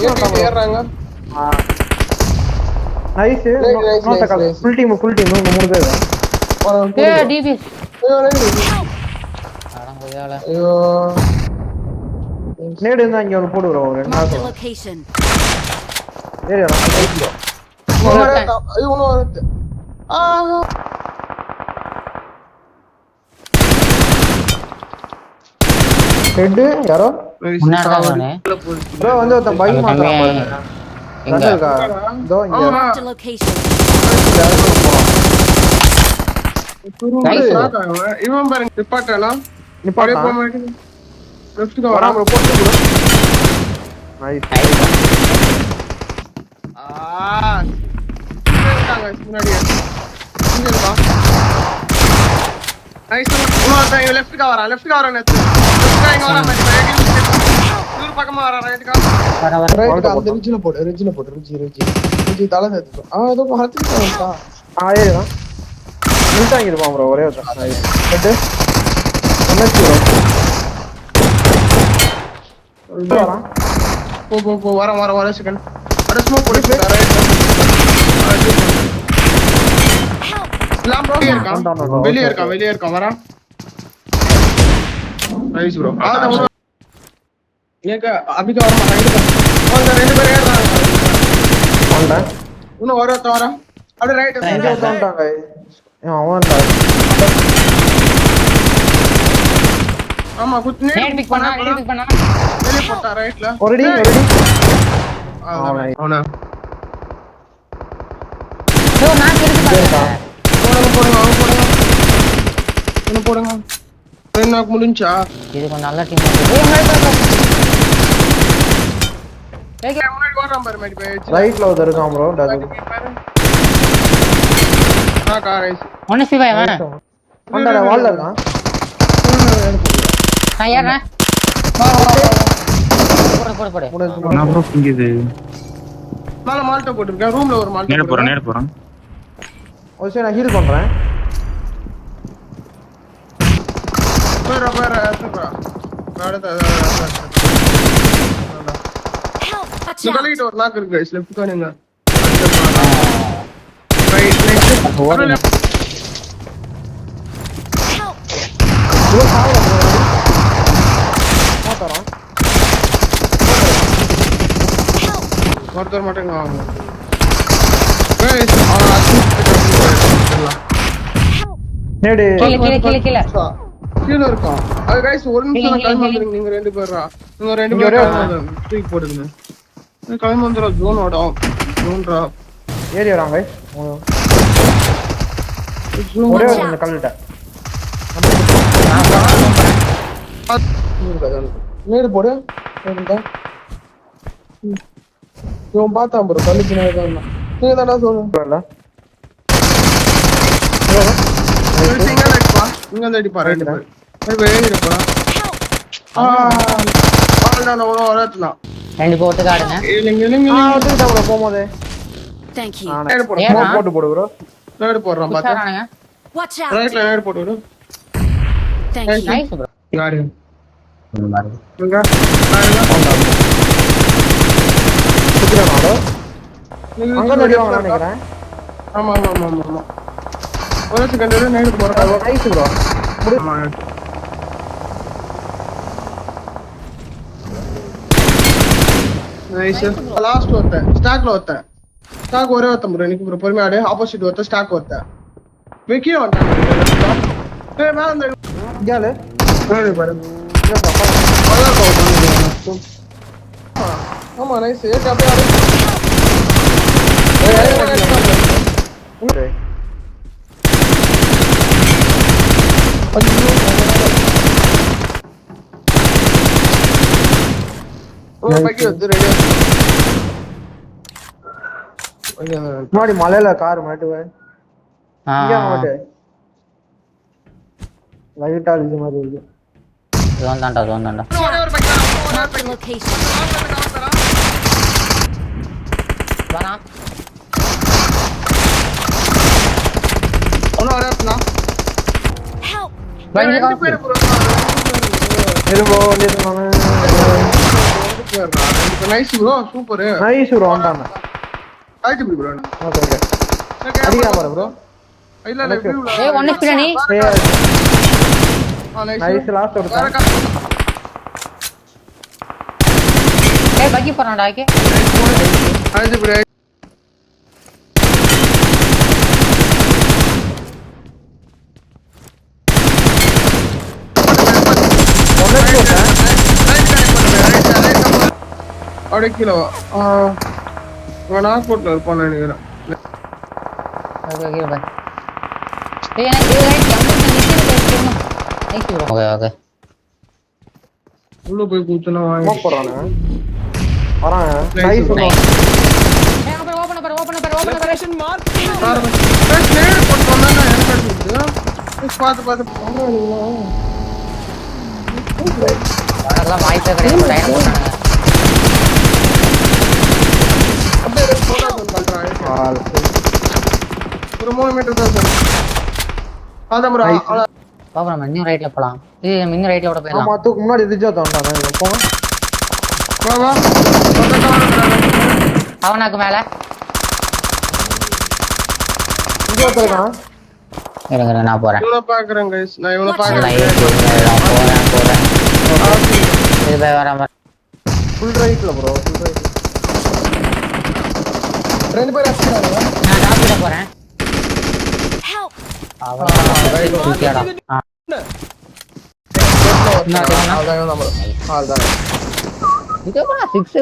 ஏறாங்க. Nice. Full team மூணு பேர். ஏய் டிபி ஐயோ நேடு இருந்தா இங்க ஒரு போடு bro. ரெண்டு Marked a நாள். location. ஏரியா ஐயோ ஒண்ணு வருது. ஹெட் யாரோ முன்னாடி bro வந்து ஒருத்தன் பை மாத்துறான் பாருங்க. எங்க இருக்கா இதோ இங்க Marked a location. இவன் பாருங்க நிப்பாட்டானா நிப்பாட்டா லெஃப்ட்க்கு வராம வராம போட்டு bro. நைஸ். முன்னாடியே இங்க இருக்கா நைஸ் இன்னொருத்தன் இவன் லெஃப்ட்க்கு வரான் லெஃப்ட்க்கு இங்க வரான் நூறு பக்கமா வரான் ரைட்டுக்கா வர ரைட்டுக்கா அந்த ரிஜ்ல போடு ரிஜ் தலை சேர்த்து ஏதோ ஹர்த்திட்டா ஏரியா நில்டாங்க இருப்பான் bro ஒரே ஒருத்தன். நைஸ். ஹெட் என்னாச்சு bro வரான். போ வர செகண்ட் அட ஸ்மோக் போடு ரைட் லாம் ப்ரோ வெளிய இருக்கான் வரா நைஸ் ப்ரோ ஏங்க அபிகா வர மாட்டாங்க ரெண்டு பேர் ஏறாங்க வாங்க இன்னும் ஒருத்தன் வரா அப்படியே ரைட் இங்க வந்துட்டாங்க. அவன் ஆமா குட் நேட் பிக் பண்ணா வெளிய போட்டா ரைட்ல ஒரெடி அவனா ப்ரோ நான் இருக்கு போடுங்க என்ன முடிஞ்சா இது கொஞ்சம் நல்ல டீம் இருக்கு. முன்னாடி ஓடுறான் பாரு மேடி போய் ரைட்ல ஒருத்தர் இருக்கான் bro. டது காரைஸ் ஒன்னு சிவா அவன் வந்தாடா வால்ல இருக்கான். நான் ஏறேன் போடு நான் ப்ரோ இங்கது மேல மால்ட்ட போட்டுருக்கேன் ரூம்ல ஒரு மால்ட்ட நேரா போறேன் ஒரு சரி நான் ஹீல் பண்றேன். பேர சூப்பரா அடுத்து Help! Watch நீ out! கலக்கிட்ட ஒரு நாக்கு இருக்கு கைஸ் லெஃப்ட் காணுங்க ரைட் நெக்ஸ்ட் Help! bro சாவல bro. போறோம். ஒருத்தர் மட்டும் வாங்க கைஸ் நேடு கீழ கீழ இருக்கா அது கைஸ் ஒரு நிமிஷம் டைம் வந்துருங்க நீங்க ரெண்டு பேரா நீங்க ரெண்டு பேரும் தூக்கி போடுங்க டைம் வந்துற ஜோன்டா ஏரியா வராங்க ஒரே ஒரு கல்லிட்ட நேடு போடு இவன் பார்த்தான் ப்ரோ கல்லு பின்னாடி தான் நீங்க தான்டா சொல்லுங்க இங்க வந்து அடிப்பா ரெண்டு பேர் ஏறிப்பா ரெண்டு போட்டு காடுங்க போகும்போது Thank you. போட்டு போடு ப்ரோ. நேடு போடுறான் பாத்து உஷாரானுங்க. Watch out! ரைட்ல நேடு போட்டு விடு Thank you. நைஸ் ப்ரோ யாரு இங்க அங்க நடிவாங்க நினைக்கிறேன். ஆமா ஒரு செகண்ட் நேடு போடுறான் நைஸ் ப்ரோ. ஆமா நைஸ் லாஸ்ட் ஒருத்தன் ஸ்டாக் ஒரே ஒருத்தன் ப்ரோ எனக்கு ப்ரோ பொறுமையா ஆடு ஆப்போசிட் ஒருத்தன் ஸ்டாக் ஒருத்தன் வெக்கிய வந்தான் ஏய் மேல இந்த இங்கால பாரு ஆமா நைஸ் ஏய் அப்படியே ஆடு முன்னாடி மலையில கார் மாட்டுவேன் இங்க மாட்டு லைட்டா இது மாதிரி இருக்கு. ஜோன் தான்டா Marked a location. வரான் Help! பயந்து இரும்போ வந்து பேர்டா. ரெண்டு nice bro super. Nice bro வந்தாங்க. ஆயிட்டு ப்ரோ. Okay okay. அடியா பாரு ப்ரோ. இல்ல இல்ல வியூல. ஏய் ஒன் ஹெச்பி நீ நைஸ் லாஸ்ட் ஒரு ஏய் பக்கி போறான்டா ஓகே ஆயிட்டு ப்ரோ. அடக்கிலோ நாக்போர்ட்ல இருப்பான்னு நினைக்கிறேன். ஓகே ஓகே பை ஏய் எனக்கு ரைட் நிக்கணும் நைஸ் ப்ரோ ஓகே ஓகே உள்ள போய் கூத்துனா வாங்க ஸ்மோக் போறானே வரானே நைஸ் ப்ரோ. ஏய் அப்புறம் ஓபன் பண்ணு ஸ்னேட் போட்டு வந்தானே எனக்கு அடிக்குது. பாத்து அதெல்லாம் வாய்ப்பே கிடையாது லைன் போறானுங்க அப்படியே போடா பண்றான். ஒரு 3 மீட்டர் தான் சார். அதான் ப்ரோ பாப்பா நம்ம இன்னும் ரைட்ல போலாம் இது இன்னும் ரைட்ல ஓட போயிடலாம் ஆமா தூக்கு முன்னாடி எதிர்ச்சா தோண்டானே போங்க. வா வா அவனாக்கு மேல இங்க ஒருத்தர்தான். இருங்க நான் போறேன் இவனை பாக்குறேன் கைஸ். நான் இவனை நான் பாக்குறேன். போறேன் இது போய் வரேன் ஃபுல் ரைட்ல ப்ரோ ஃபுல் ரைட். ரெண்டு பேர் அடிச்சாங்க. நான் டாப்ல போறேன் Help! தூக்கியாடா அதான் நம்ம. இது 6x